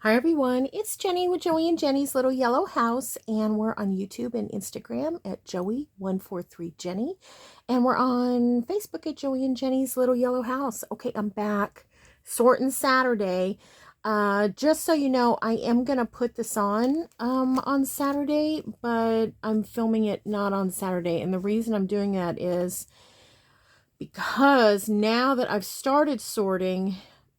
Hi everyone, it's Jenny with Joey and Jenny's Little Yellow House, and we're on YouTube and Instagram at Joey143Jenny, and we're on Facebook at Joey and Jenny's Little Yellow House. Okay, I'm back. Sorting Saturday. Just so you know, I am going to put this on Saturday, but I'm filming it not on Saturday, and the reason I'm doing that is because now that I've started sorting,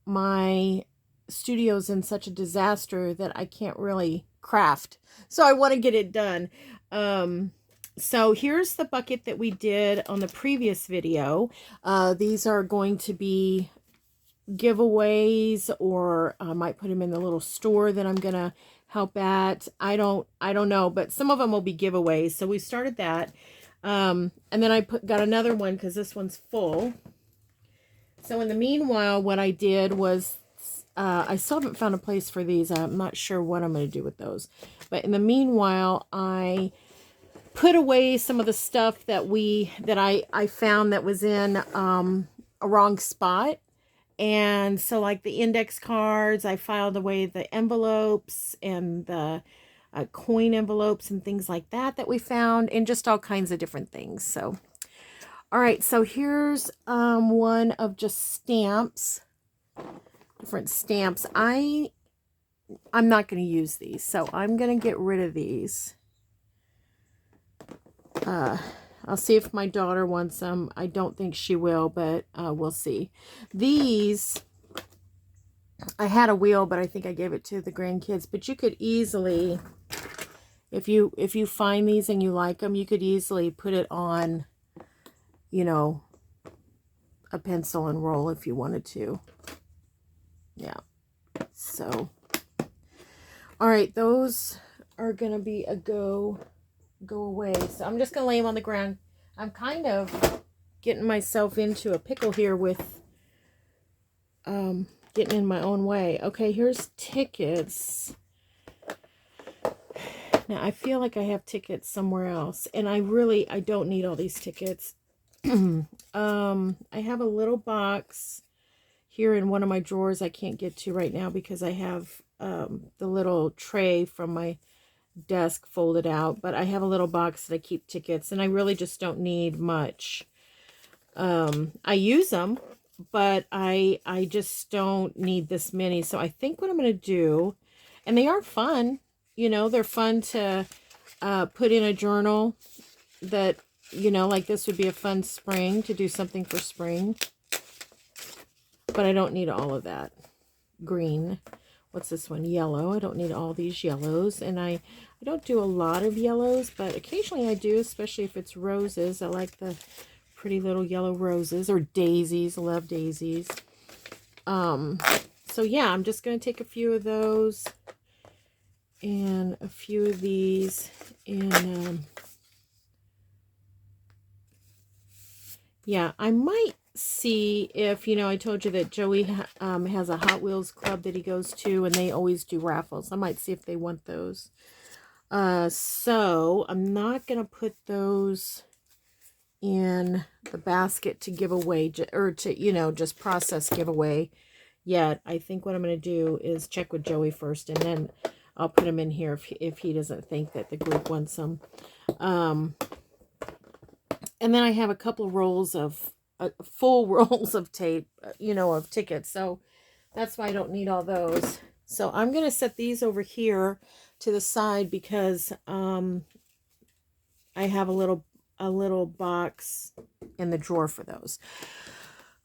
my studio's in such a disaster that I can't really craft. So I want to get it done. So here's the bucket that we did on the previous video. These are going to be giveaways, or I might put them in the little store that I'm going to help at. I don't know, but some of them will be giveaways. So we started that. And then I got another one because this one's full. So in the meanwhile, what I did was, I still haven't found a place for these. I'm not sure what I'm going to do with those. But in the meanwhile, I put away some of the stuff that I found that was in a wrong spot. And so like the index cards, I filed away the envelopes and the coin envelopes and things like that we found, and just all kinds of different things. So, all right, so here's one of just stamps. Different stamps. I'm not going to use these, so I'm going to get rid of these. I'll see if my daughter wants them. I don't think she will, but we'll see. These, I had a wheel, but I think I gave it to the grandkids. But you could easily, if you find these and you like them, you could easily put it on, you know, a pencil and roll if you wanted to. Yeah. So, all right, those are going to be a go away. So I'm just going to lay them on the ground. I'm kind of getting myself into a pickle here with getting in my own way. Okay, here's tickets. Now, I feel like I have tickets somewhere else, and I don't need all these tickets. I have a little box here in one of my drawers I can't get to right now because I have the little tray from my desk folded out, but I have a little box that I keep tickets, and I really just don't need much. I use them, but I just don't need this many. So I think what I'm going to do, and they are fun, you know, they're fun to put in a journal that, you know, like this would be a fun spring, to do something for spring. But I don't need all of that. Green. What's this one? Yellow. I don't need all these yellows. And I don't do a lot of yellows, but occasionally I do, especially if it's roses. I like the pretty little yellow roses, or daisies. I love daisies. So yeah, I'm just going to take a few of those and a few of these, and yeah, I might see if, you know, I told you that Joey has a Hot Wheels club that he goes to, and they always do raffles. I might see if they want those. So I'm not going to put those in the basket to give away, or to, you know, just process giveaway yet. I think what I'm going to do is check with Joey first, and then I'll put them in here if he doesn't think that the group wants them. And then I have a couple rolls of, full rolls of tape, you know, of tickets. So that's why I don't need all those. So I'm going to set these over here to the side because I have a little box in the drawer for those.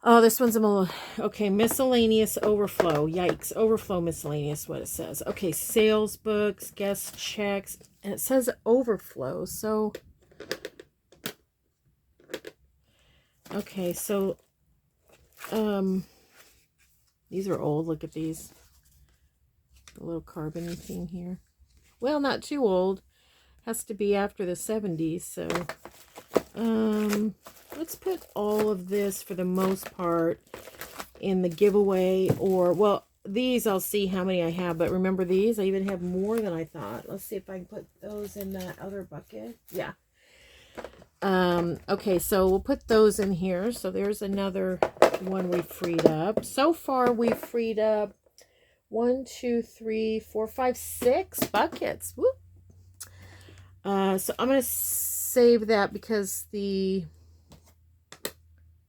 Oh, this one's a little, okay, miscellaneous overflow. Yikes, overflow miscellaneous, what it says. Okay, sales books, guest checks, and it says overflow. So okay, so these are old. Look at these. The little carbon thing here. Well, not too old. Has to be after the 70s, so let's put all of this for the most part in the giveaway, or, well, these I'll see how many I have, but remember these? I even have more than I thought. Let's see if I can put those in that other bucket. Yeah. Okay, so we'll put those in here. So there's another one we freed up. So far, we've freed up 1, 2, 3, 4, 5, 6 buckets. Whoop. So I'm going to save that because the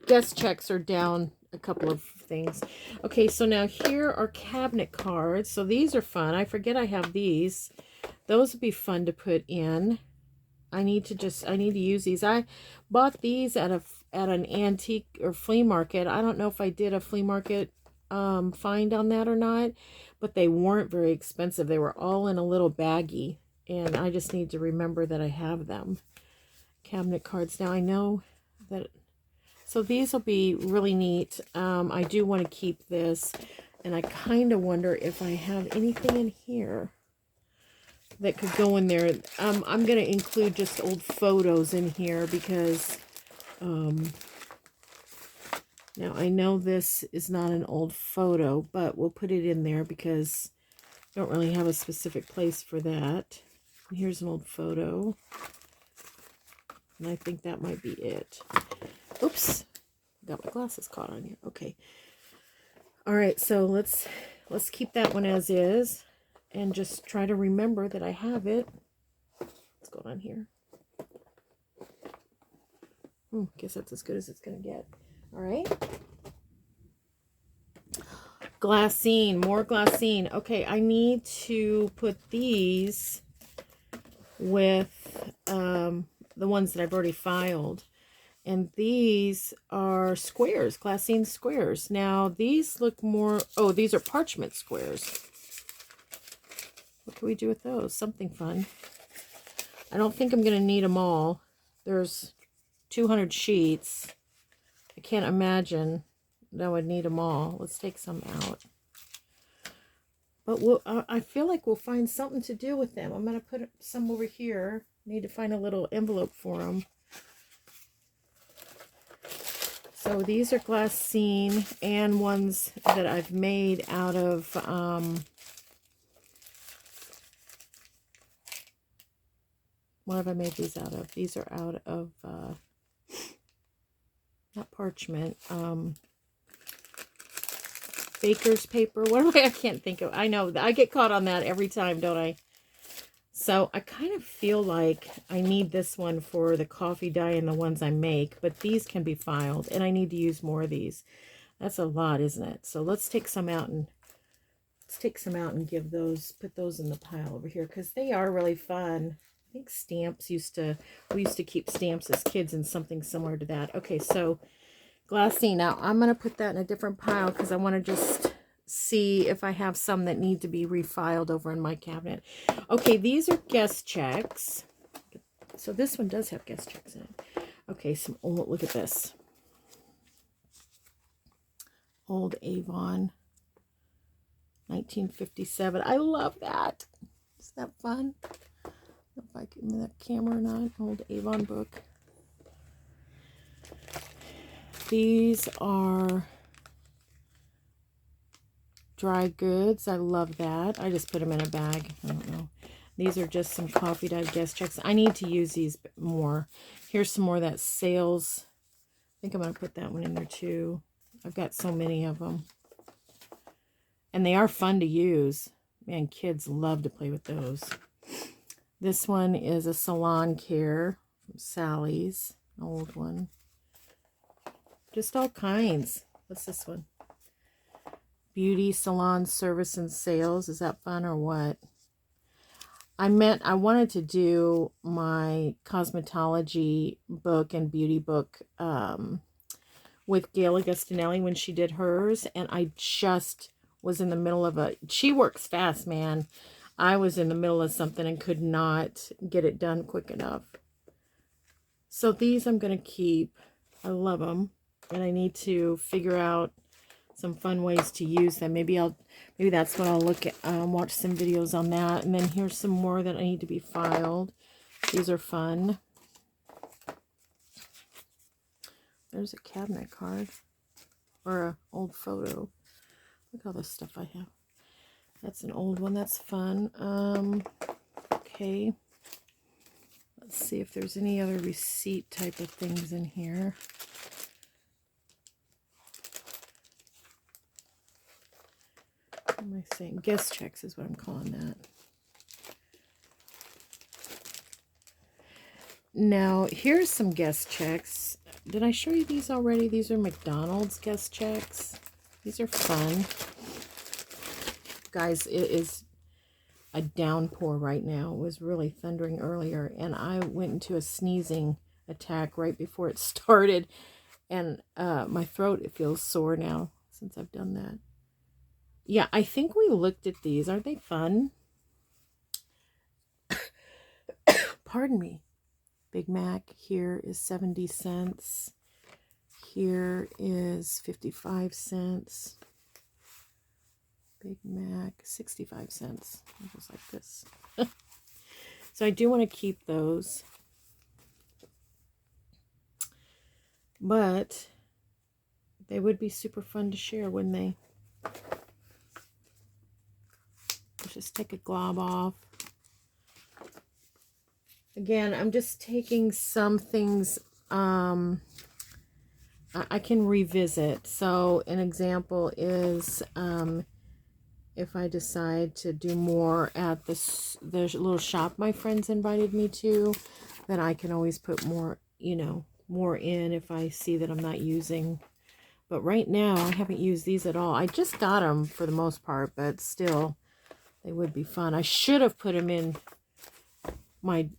guest checks are down a couple of things. Okay, so now here are cabinet cards. So these are fun. I forget I have these. Those would be fun to put in. I need to use these. I bought these at an antique or flea market. I don't know if I did a flea market find on that or not, but they weren't very expensive. They were all in a little baggie, and I just need to remember that I have them. Cabinet cards. Now I know that, so these will be really neat. I do want to keep this, and I kind of wonder if I have anything in here that could go in there. I'm going to include just old photos in here because now I know this is not an old photo, but we'll put it in there because I don't really have a specific place for that. And here's an old photo, and I think that might be it. Oops, got my glasses caught on here. Okay, all right, so let's keep that one as is and just try to remember that I have it. What's going on here? Guess that's as good as it's gonna get. All right, glassine, more glassine. Okay, I need to put these with the ones that I've already filed. And these are squares, glassine squares. Now, these look more... Oh, these are parchment squares. What can we do with those? Something fun. I don't think I'm going to need them all. There's 200 sheets. I can't imagine that I would need them all. Let's take some out. But I feel like we'll find something to do with them. I'm going to put some over here. Need to find a little envelope for them. So these are glassine and ones that I've made out of what have I made these out of? These are out of not parchment, baker's paper. What am I can't think of. I know I get caught on that every time, don't I? So I kind of feel like I need this one for the coffee dye and the ones I make, but these can be filed, and I need to use more of these. That's a lot, isn't it? So let's take some out and give those, put those in the pile over here because they are really fun. I think stamps we used to keep stamps as kids and something similar to that. Okay, so glassine. Now I'm going to put that in a different pile because I want to just see if I have some that need to be refiled over in my cabinet. Okay, these are guest checks. So this one does have guest checks in it. Okay, some old, look at this. Old Avon, 1957. I love that. Isn't that fun? I don't know if I can move that camera or not. Old Avon book. These are dry goods. I love that. I just put them in a bag. I don't know. These are just some coffee dye guest checks. I need to use these more. Here's some more of that sales. I think I'm going to put that one in there too. I've got so many of them. And they are fun to use. Man, kids love to play with those. This one is a salon care from Sally's. An old one. Just all kinds. What's this one? Beauty salon service and sales. Is that fun or what? I wanted to do my cosmetology book and beauty book with Gail Augustinelli when she did hers, and I just was in the middle of she works fast, man. I was in the middle of something and could not get it done quick enough. So these I'm going to keep. I love them, and I need to figure out some fun ways to use them. Maybe that's what I'll look at, watch some videos on that. And then here's some more that I need to be filed. These are fun. There's a cabinet card or an old photo. Look at all this stuff I have. That's an old one. That's fun. Okay. Let's see if there's any other receipt type of things in here. am I saying? Guest checks is what I'm calling that. Now, here's some guest checks. Did I show you these already? These are McDonald's guest checks. These are fun. Guys, it is a downpour right now. It was really thundering earlier, and I went into a sneezing attack right before it started, and my throat, it feels sore now since I've done that. Yeah, I think we looked at these. Aren't they fun? Pardon me. Big Mac here is 70 cents. Here is 55 cents. Big Mac, 65 cents. It goes like this. So I do want to keep those. But they would be super fun to share, wouldn't they? Let's just take a glob off. Again, I'm just taking some things I can revisit. So an example is if I decide to do more at the little shop my friends invited me to, then I can always put more, you know, more in if I see that I'm not using. But right now, I haven't used these at all. I just got them for the most part, but still, they would be fun. I should have put them in my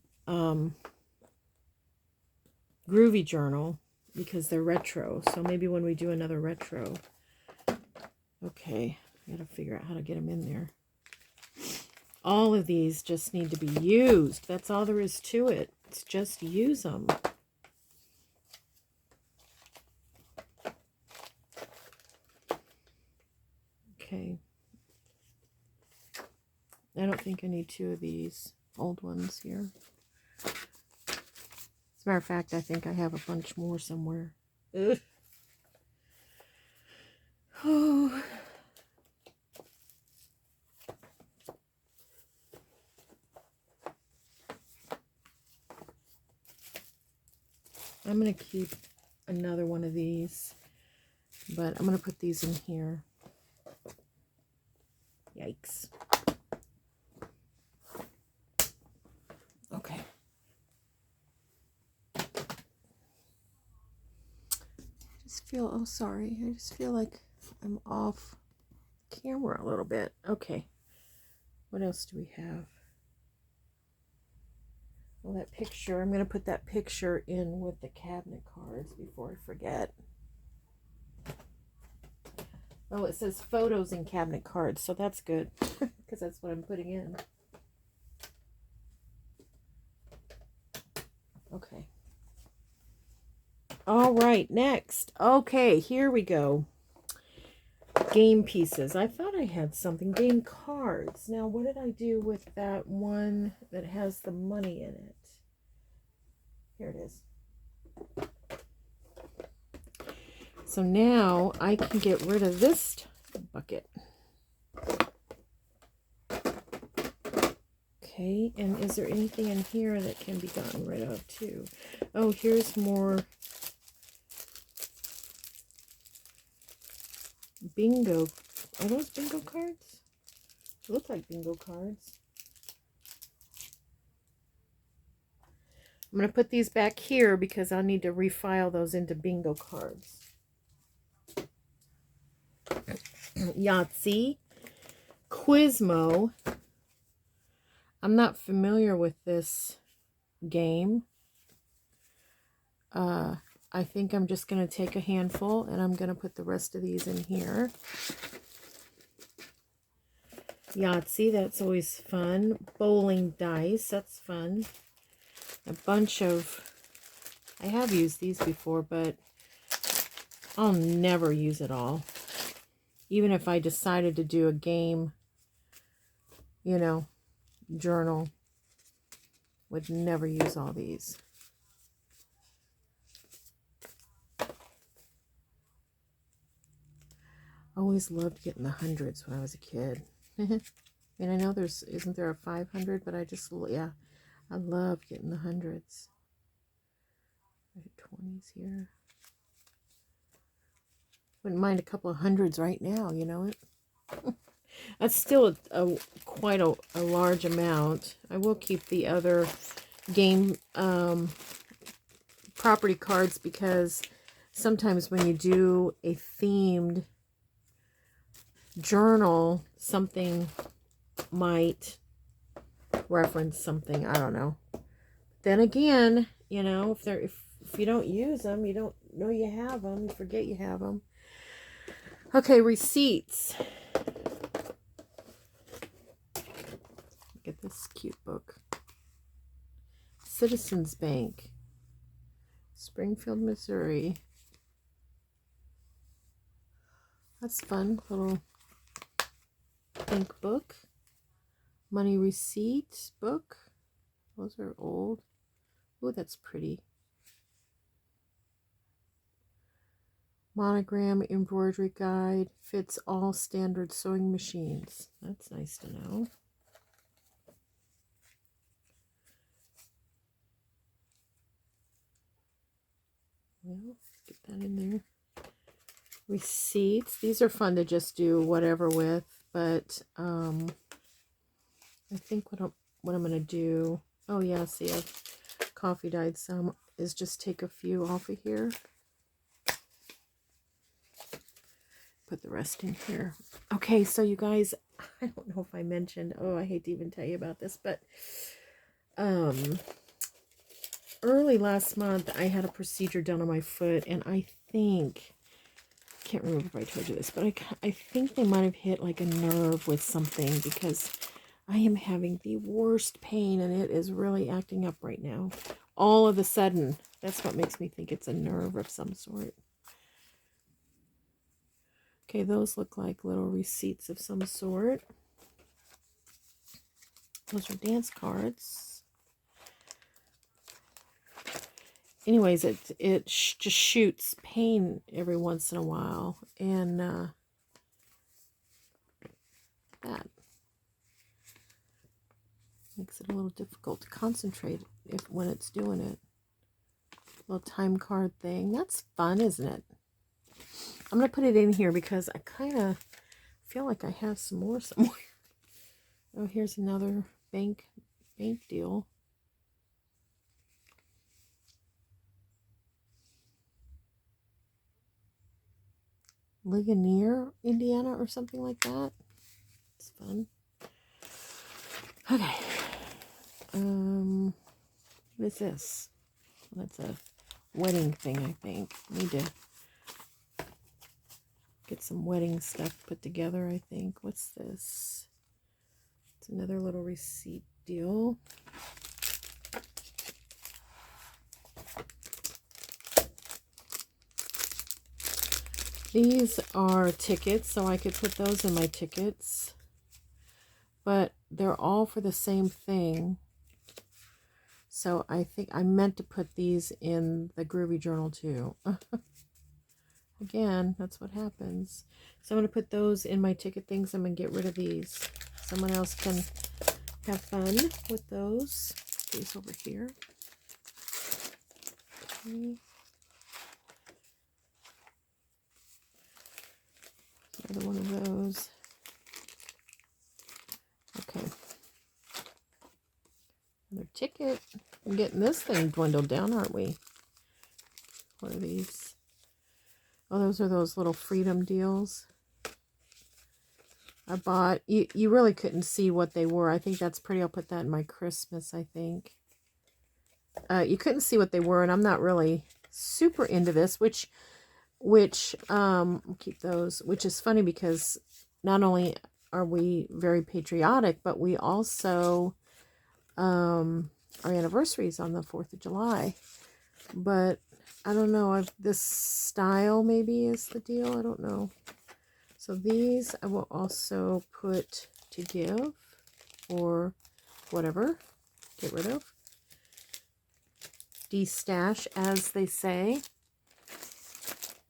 Groovy journal because they're retro. So maybe when we do another retro. Okay, I gotta figure out how to get them in there. All of these just need to be used. That's all there is to it. It's just use them. Okay. I don't think I need two of these old ones here. As a matter of fact, I think I have a bunch more somewhere. Ugh. Oh. I'm going to keep another one of these, but I'm going to put these in here. Yikes. Okay. I just feel, oh sorry, I just feel like I'm off camera a little bit. Okay. What else do we have? Well, that picture, I'm going to put that picture in with the cabinet cards before I forget. Oh, it says photos and cabinet cards, so that's good because that's what I'm putting in. Okay. All right, next. Okay, here we go. Game pieces. I thought I had something. Game cards. Now, what did I do with that one that has the money in it? Here it is. So now I can get rid of this bucket. Okay, and is there anything in here that can be gotten rid of too? Oh, here's more bingo. Are those bingo cards? They look like bingo cards. I'm going to put these back here because I'll need to refile those into bingo cards. Yahtzee. Quizmo. I'm not familiar with this game. I think I'm just going to take a handful and I'm going to put the rest of these in here. Yahtzee, that's always fun. Bowling dice, that's fun. A bunch of, I have used these before, but I'll never use it all. Even if I decided to do a game, you know, journal, would never use all these. Always loved getting the hundreds when I was a kid. I mean, I know isn't there a 500, but I just, yeah, I love getting the hundreds. I have 20s here. Wouldn't mind a couple of hundreds right now, you know it? That's still quite a large amount. I will keep the other game property cards because sometimes when you do a themed journal, something might reference something. I don't know. Then again, you know, if you don't use them, you don't know you have them. You forget you have them. Okay, receipts. Look at this cute book. Citizens Bank, Springfield, Missouri. That's fun. Little pink book. Money receipt book. Those are old. Oh, that's pretty. Monogram embroidery guide. Fits all standard sewing machines. That's nice to know. Well, get that in there. Receipts. These are fun to just do whatever with, but I think what I'm going to do, oh yeah, see, I've coffee dyed some, is just take a few off of here. Put the rest in here. Okay, so you guys, I don't know if I mentioned, oh, I hate to even tell you about this, but early last month, I had a procedure done on my foot, and I think, can't remember if I told you this, but I think they might have hit like a nerve with something because I am having the worst pain and it is really acting up right now. All of a sudden, that's what makes me think it's a nerve of some sort. Okay, those look like little receipts of some sort. Those are dance cards. Anyways, it just shoots pain every once in a while, and that makes it a little difficult to concentrate when it's doing it. Little time card thing. That's fun, isn't it? I'm gonna put it in here because I kind of feel like I have some more somewhere. Oh, here's another bank deal. Ligonier, Indiana, or something like that. It's fun. Okay. What is this? That's a wedding thing, I think. Need to get some wedding stuff put together, I think. What's this? It's another little receipt deal. These are tickets, so I could put those in my tickets. But they're all for the same thing. So I think I meant to put these in the Groovy Journal too. Again, that's what happens. So I'm going to put those in my ticket things. I'm going to get rid of these. Someone else can have fun with those. Put these over here. Okay. Another one of those. Okay. Another ticket. We're getting this thing dwindled down, aren't we? What are these? Oh, those are those little freedom deals. I bought, you really couldn't see what they were. I think that's pretty. I'll put that in my Christmas, I think. You couldn't see what they were, and I'm not really super into this, which I'll keep those, which is funny because not only are we very patriotic, but we also, our anniversary is on the 4th of July. But I don't know if this style maybe is the deal. I don't know. So these I will also put to give or whatever, get rid of. De-stash, as they say.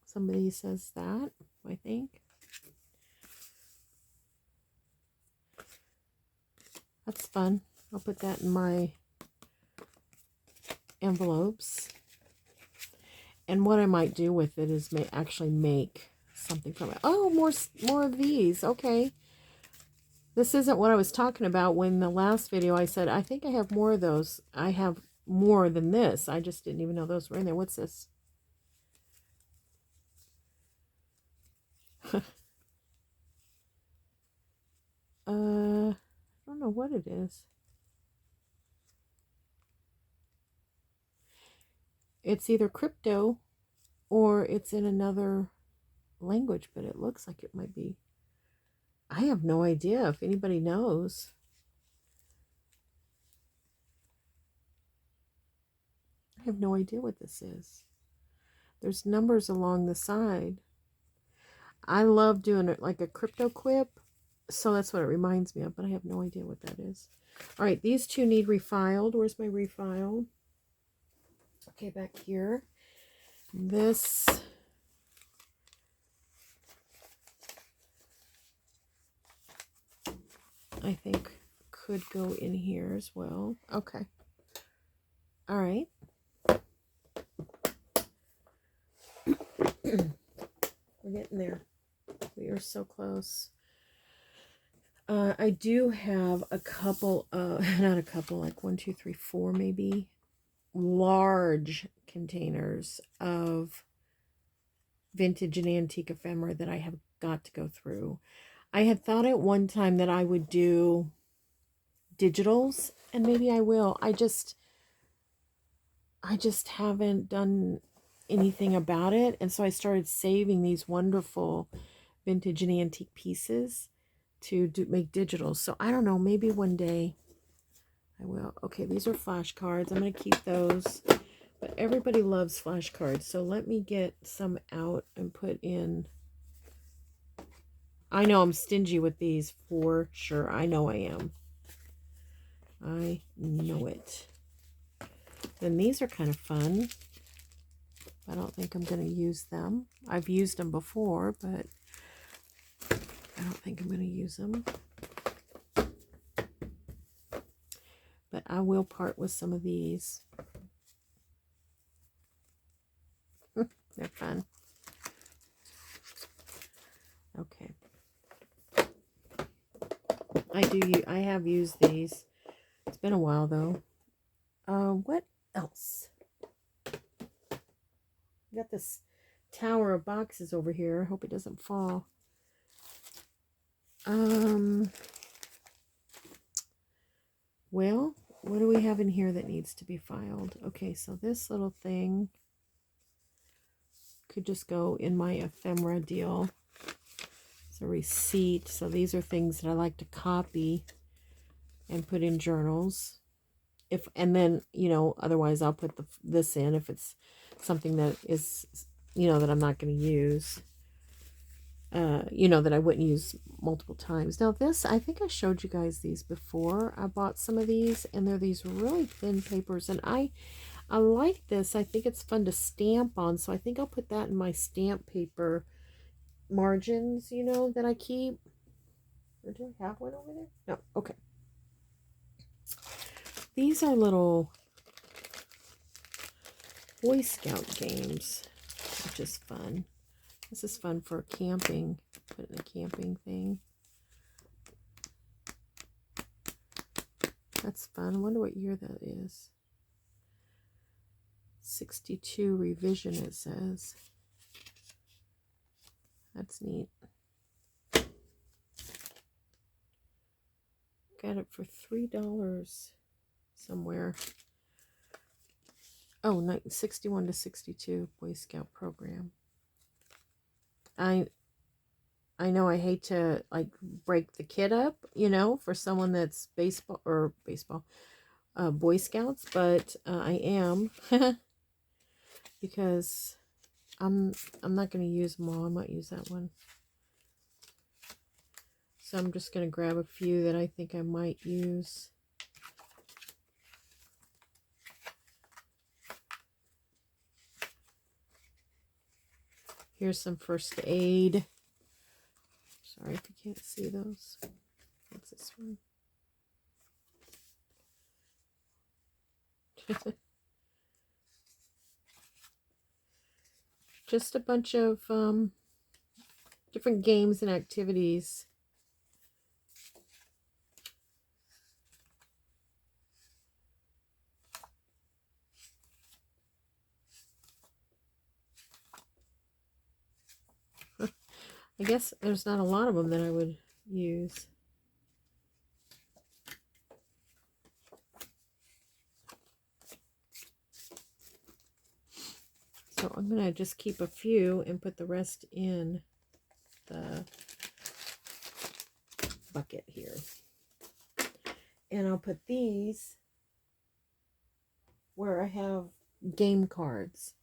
Somebody says that, I think. That's fun. I'll put that in my envelopes. And what I might do with it is actually make something from it. Oh, more of these. Okay. This isn't what I was talking about when the last video I said, I think I have more of those. I have more than this. I just didn't even know those were in there. What's this? I don't know what it is. It's either crypto or it's in another language, but it looks like it might be. I have no idea if anybody knows. I have no idea what this is. There's numbers along the side. I love doing it like a crypto quip, so that's what it reminds me of, but I have no idea what that is. All right, these two need refiled. Where's my refile? Okay, back here. This, I think, could go in here as well. Okay. All right. We're getting there. We are so close. I do have a couple of, not a couple, like 1, 2, 3, 4 maybe, large containers of vintage and antique ephemera that I have got to go through. I had thought at one time that I would do digitals, and maybe I will. I just haven't done anything about it, and so I started saving these wonderful vintage and antique pieces to make digitals. So I don't know, maybe one day I will. Okay, these are flashcards. I'm going to keep those. But everybody loves flashcards, so let me get some out and put in. I know I'm stingy with these for sure. I know I am. I know it. Then these are kind of fun. I don't think I'm going to use them. I've used them before, but I don't think I'm going to use them. But I will part with some of these. They're fun. Okay. I have used these. It's been a while though. What else? Got this tower of boxes over here. I hope it doesn't fall. Well, what do we have in here that needs to be filed? Okay, so this little thing could just go in my ephemera deal. It's a receipt. So these are things that I like to copy and put in journals. And then, you know, otherwise I'll put this in if it's something that is, you know, that I'm not going to use. You know, that I wouldn't use multiple times. Now this, I think I showed you guys these before. I bought some of these, and they're these really thin papers, and I like this. I think it's fun to stamp on, so I think I'll put that in my stamp paper margins, you know, that I keep. Or do I have one over there? No, okay. These are little Boy Scout games, which is fun. This is fun for camping. Put in a camping thing. That's fun. I wonder what year that is. 62 revision, it says. That's neat. Got it for $3 somewhere. Oh, 61 to 62 Boy Scout program. I know I hate to like break the kid up, you know, for someone that's Boy Scouts, but I am because I'm not going to use them all. I might use that one. So I'm just going to grab a few that I think I might use. Here's some first aid. Sorry if you can't see those. What's this one? Just a bunch of different games and activities. I guess there's not a lot of them that I would use. So I'm going to just keep a few and put the rest in the bucket here. And I'll put these where I have game cards.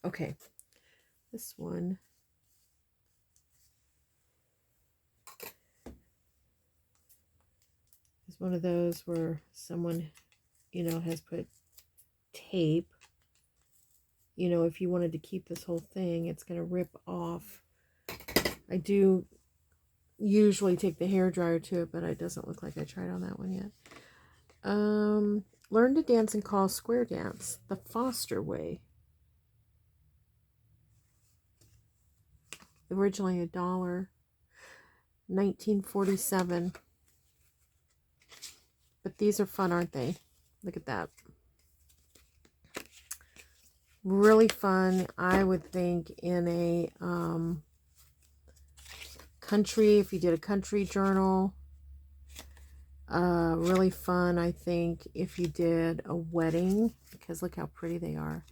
Okay, this one is one of those where someone, you know, has put tape. You know, if you wanted to keep this whole thing, it's going to rip off. I do usually take the hairdryer to it, but it doesn't look like I tried on that one yet. Learn to dance and call square dance the Foster way. Originally $1, 1947. But these are fun, aren't they? Look at that. Really fun. I would think in a country, if you did a country journal. Really fun, I think, if you did a wedding, because look how pretty they are.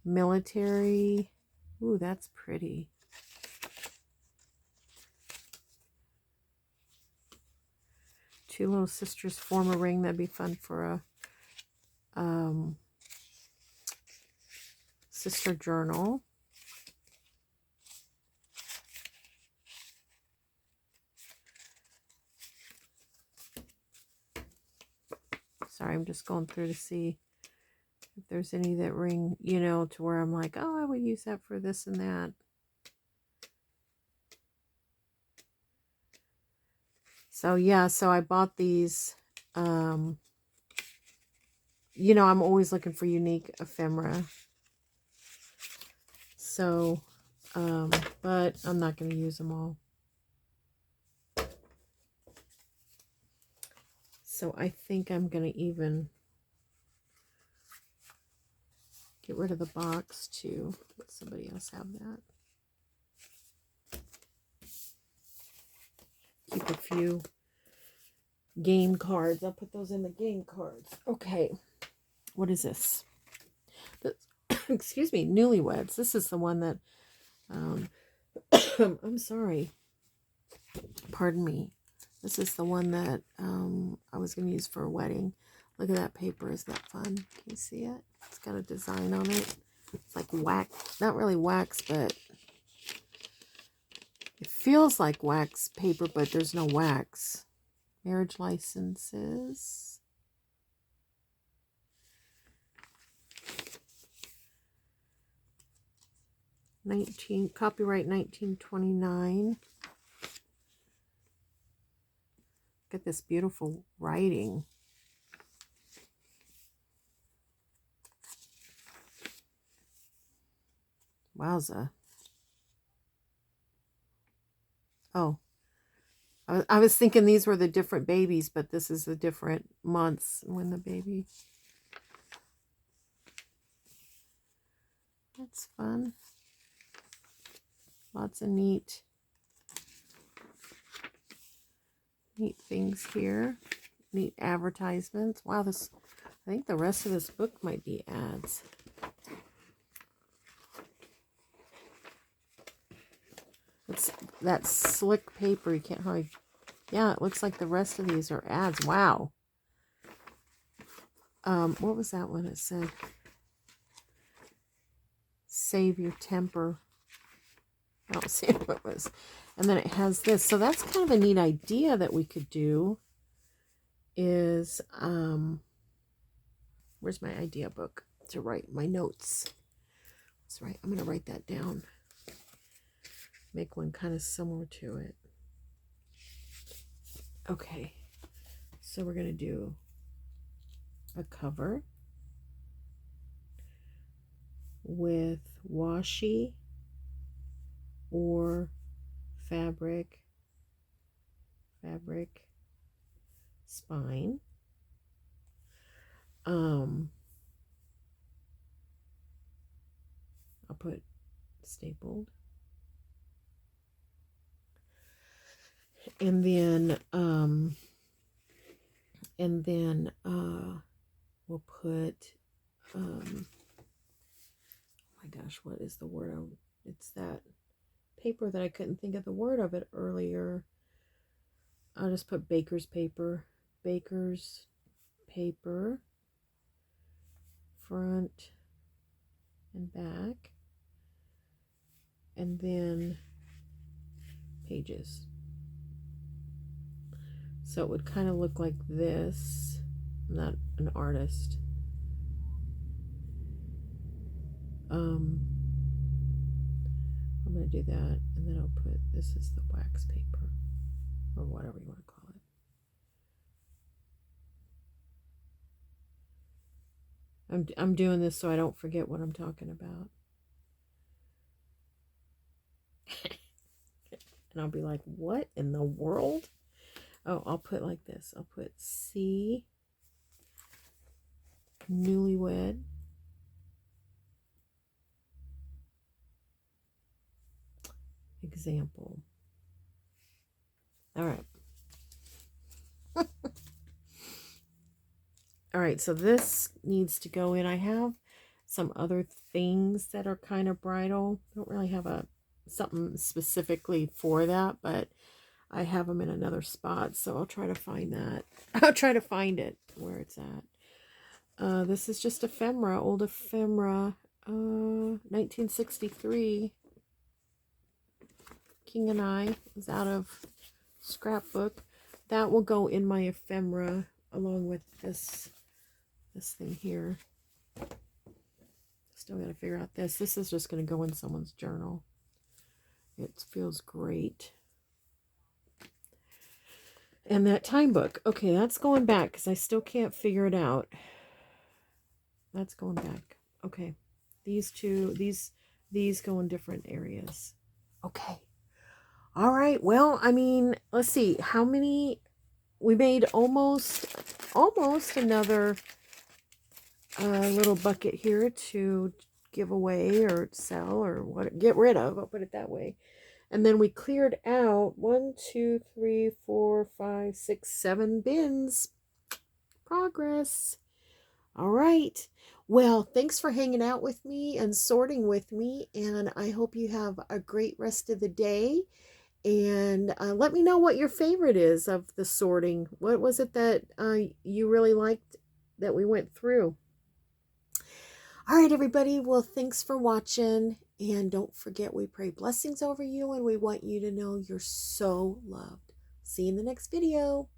Military. Ooh, that's pretty. Two little sisters form a ring. That'd be fun for a sister journal. Sorry, I'm just going through to see if there's any that ring, you know, to where I'm like, oh, I would use that for this and that. So yeah, so I bought these. You know, I'm always looking for unique ephemera. So, but I'm not going to use them all. So I think I'm going to even get rid of the box too. Let somebody else have that. Keep a few game cards. I'll put those in the game cards. Okay. What is this? Excuse me, Newlyweds. This is the one that, I'm sorry. Pardon me. This is the one that I was going to use for a wedding. Look at that paper. Is that fun? Can you see it? It's got a design on it. It's like wax. Not really wax, but it feels like wax paper, but there's no wax. Marriage licenses. Copyright 1929. Look at this beautiful writing. Wowza. Oh, I was thinking these were the different babies, but this is the different months when the baby. That's fun. Lots of neat things here. Neat advertisements. Wow, this, I think the rest of this book might be ads. It's that slick paper. You can't hardly. Yeah, it looks like the rest of these are ads. Wow. What was that one? It said, save your temper. I don't see what it was. And then it has this. So that's kind of a neat idea that we could do is, where's my idea book to write my notes? That's right. I'm going to write that down. Make one kind of similar to it. Okay. So we're going to do a cover with washi or fabric spine. I'll put stapled. And then we'll put, oh my gosh, what is the word? It's that paper that I couldn't think of the word of it earlier. I'll just put baker's paper. Baker's paper, front and back, and then pages. So it would kind of look like this. I'm not an artist. I'm going to do that, and then I'll put, this is the wax paper, or whatever you want to call it. I'm doing this so I don't forget what I'm talking about. And I'll be like, what in the world? Oh, I'll put like this. I'll put C, newlywed, example. All right. All right, so this needs to go in. I have some other things that are kind of bridal. I don't really have something specifically for that, but I have them in another spot, so I'll try to find that. I'll try to find it where it's at. This is just ephemera, old ephemera, 1963. King and I is out of scrapbook. That will go in my ephemera along with this thing here. Still got to figure out this. This is just going to go in someone's journal. It feels great. And that time book. Okay, that's going back because I still can't figure it out. That's going back. Okay. These two, these go in different areas. Okay. All right. Well, I mean, let's see. How many? We made almost another little bucket here to give away or sell or what, get rid of. I'll put it that way. And then we cleared out 1, 2, 3, 4, 5, 6, 7 bins. Progress. All right. Well, thanks for hanging out with me and sorting with me. And I hope you have a great rest of the day. And let me know what your favorite is of the sorting. What was it that you really liked that we went through? All right, everybody. Well, thanks for watching. And don't forget, we pray blessings over you, and we want you to know you're so loved. See you in the next video.